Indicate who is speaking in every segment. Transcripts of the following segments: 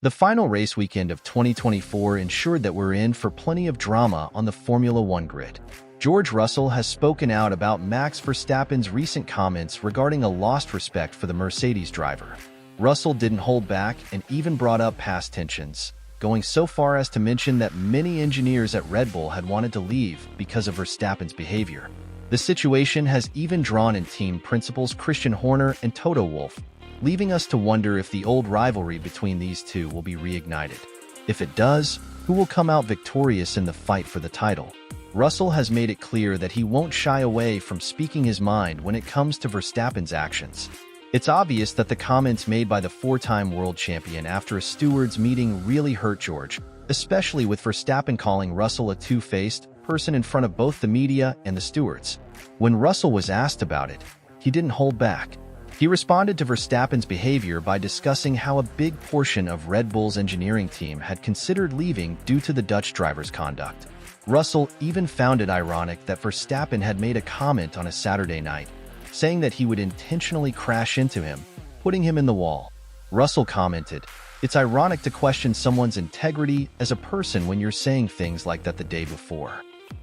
Speaker 1: The final race weekend of 2024 ensured that we're in for plenty of drama on the Formula One grid. George Russell has spoken out about Max Verstappen's recent comments regarding a lost respect for the Mercedes driver. Russell didn't hold back and even brought up past tensions, going so far as to mention that many engineers at Red Bull had wanted to leave because of Verstappen's behavior. The situation has even drawn in team principals Christian Horner and Toto Wolff, leaving us to wonder if the old rivalry between these two will be reignited. If it does, who will come out victorious in the fight for the title? Russell has made it clear that he won't shy away from speaking his mind when it comes to Verstappen's actions. It's obvious that the comments made by the four-time world champion after a stewards meeting really hurt George, especially with Verstappen calling Russell a two-faced person in front of both the media and the stewards. When Russell was asked about it, he didn't hold back. He responded to Verstappen's behavior by discussing how a big portion of Red Bull's engineering team had considered leaving due to the Dutch driver's conduct. Russell even found it ironic that Verstappen had made a comment on a Saturday night, saying that he would intentionally crash into him, putting him in the wall. Russell commented, "It's ironic to question someone's integrity as a person when you're saying things like that the day before.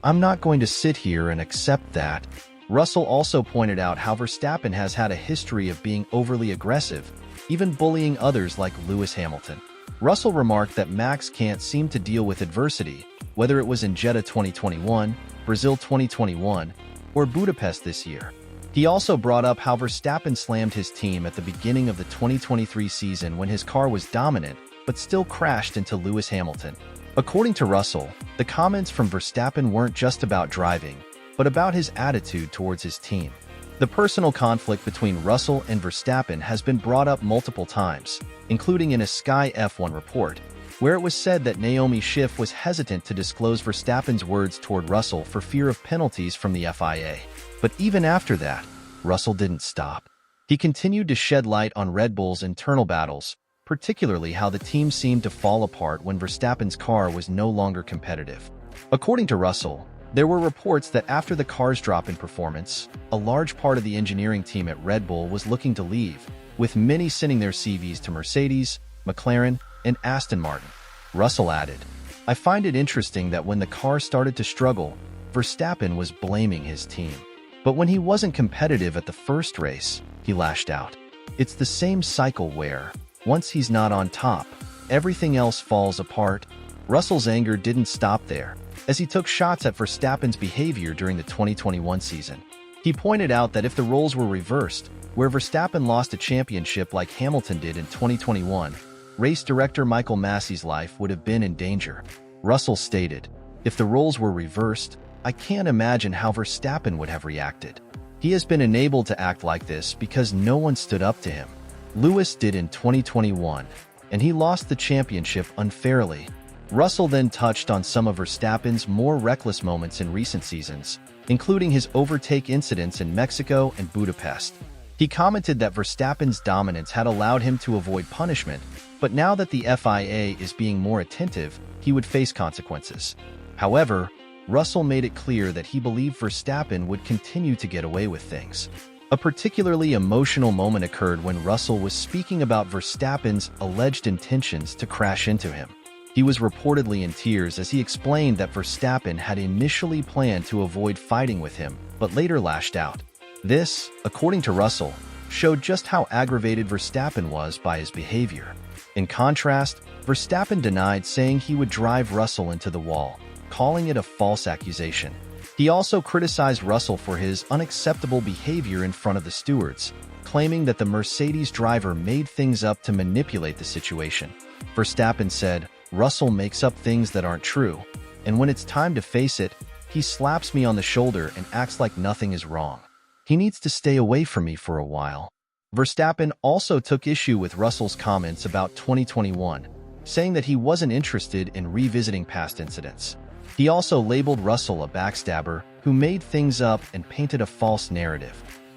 Speaker 1: I'm not going to sit here and accept that." Russell also pointed out how Verstappen has had a history of being overly aggressive, even bullying others like Lewis Hamilton. Russell remarked that Max can't seem to deal with adversity, whether it was in Jeddah 2021, Brazil 2021, or Budapest this year. He also brought up how Verstappen slammed his team at the beginning of the 2023 season when his car was dominant, but still crashed into Lewis Hamilton. According to Russell, the comments from Verstappen weren't just about driving, but about his attitude towards his team. The personal conflict between Russell and Verstappen has been brought up multiple times, including in a Sky F1 report, where it was said that Naomi Schiff was hesitant to disclose Verstappen's words toward Russell for fear of penalties from the FIA. But even after that, Russell didn't stop. He continued to shed light on Red Bull's internal battles, particularly how the team seemed to fall apart when Verstappen's car was no longer competitive. According to Russell, there were reports that after the car's drop in performance, a large part of the engineering team at Red Bull was looking to leave, with many sending their CVs to Mercedes, McLaren, and Aston Martin. Russell added, "I find it interesting that when the car started to struggle, Verstappen was blaming his team. But when he wasn't competitive at the first race, he lashed out. It's the same cycle where, once he's not on top, everything else falls apart." Russell's anger didn't stop there, as he took shots at Verstappen's behavior during the 2021 season. He pointed out that if the roles were reversed, where Verstappen lost a championship like Hamilton did in 2021, race director Michael Massey's life would have been in danger. Russell stated, "If the roles were reversed, I can't imagine how Verstappen would have reacted. He has been enabled to act like this because no one stood up to him. Lewis did in 2021, and he lost the championship unfairly." Russell then touched on some of Verstappen's more reckless moments in recent seasons, including his overtake incidents in Mexico and Budapest. He commented that Verstappen's dominance had allowed him to avoid punishment, but now that the FIA is being more attentive, he would face consequences. However, Russell made it clear that he believed Verstappen would continue to get away with things. A particularly emotional moment occurred when Russell was speaking about Verstappen's alleged intentions to crash into him. He was reportedly in tears as he explained that Verstappen had initially planned to avoid fighting with him, but later lashed out. This, according to Russell, showed just how aggravated Verstappen was by his behavior. In contrast, Verstappen denied saying he would drive Russell into the wall, calling it a false accusation. He also criticized Russell for his unacceptable behavior in front of the stewards, claiming that the Mercedes driver made things up to manipulate the situation. Verstappen said, "Russell makes up things that aren't true, and when it's time to face it, he slaps me on the shoulder and acts like nothing is wrong. He needs to stay away from me for a while." Verstappen also took issue with Russell's comments about 2021, saying that he wasn't interested in revisiting past incidents. He also labeled Russell a backstabber who made things up and painted a false narrative.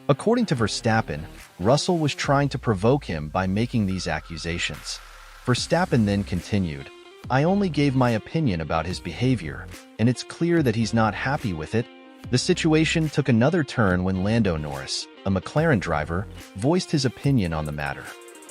Speaker 1: According to Verstappen, Russell was trying to provoke him by making these accusations. Verstappen then continued, "I only gave my opinion about his behavior, and it's clear that he's not happy with it." The situation took another turn when Lando Norris, a McLaren driver, voiced his opinion on the matter.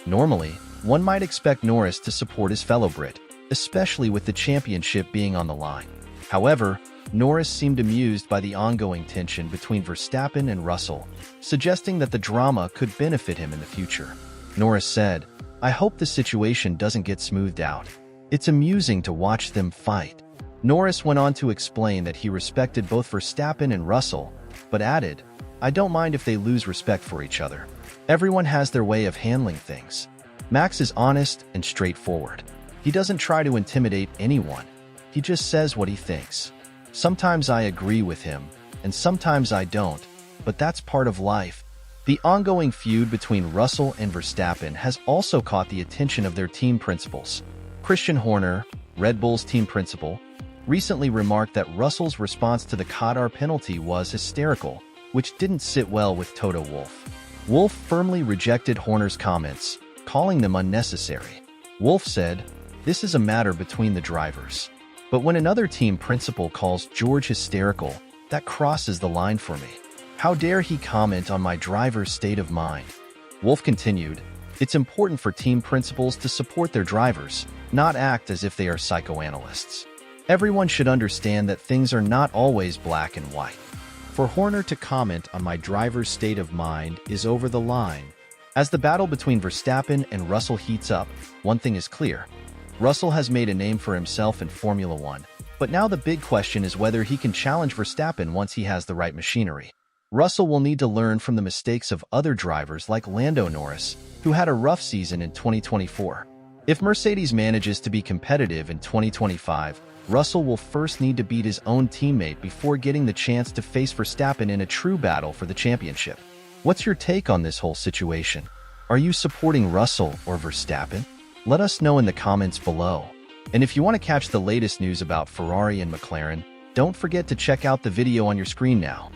Speaker 1: Normally, One might expect Norris to support his fellow Brit, especially with the championship being on the line. However, Norris seemed amused by the ongoing tension between Verstappen and Russell, suggesting that the drama could benefit him in the future. Norris said, "I hope the situation doesn't get smoothed out. It's amusing to watch them fight." Norris went on to explain that he respected both Verstappen and Russell, but added, "I don't mind if they lose respect for each other. Everyone has their way of handling things. Max is honest and straightforward. He doesn't try to intimidate anyone. He just says what he thinks. Sometimes I agree with him, and sometimes I don't, but that's part of life." The ongoing feud between Russell and Verstappen has also caught the attention of their team principals. Christian Horner, Red Bull's team principal, recently remarked that Russell's response to the Qatar penalty was hysterical, which didn't sit well with Toto Wolff. Wolff firmly rejected Horner's comments, calling them unnecessary. Wolff said, "This is a matter between the drivers. But when another team principal calls George hysterical, that crosses the line for me. How dare he comment on my driver's state of mind?" Wolff continued, "It's important for team principals to support their drivers, not act as if they are psychoanalysts. Everyone should understand that things are not always black and white. For Horner to comment on my driver's state of mind is over the line." As the battle between Verstappen and Russell heats up, one thing is clear. Russell has made a name for himself in Formula One, but now the big question is whether he can challenge Verstappen once he has the right machinery. Russell will need to learn from the mistakes of other drivers like Lando Norris, who had a rough season in 2024. If Mercedes manages to be competitive in 2025, Russell will first need to beat his own teammate before getting the chance to face Verstappen in a true battle for the championship. What's your take on this whole situation? Are you supporting Russell or Verstappen? Let us know in the comments below. And if you want to catch the latest news about Ferrari and McLaren, don't forget to check out the video on your screen now.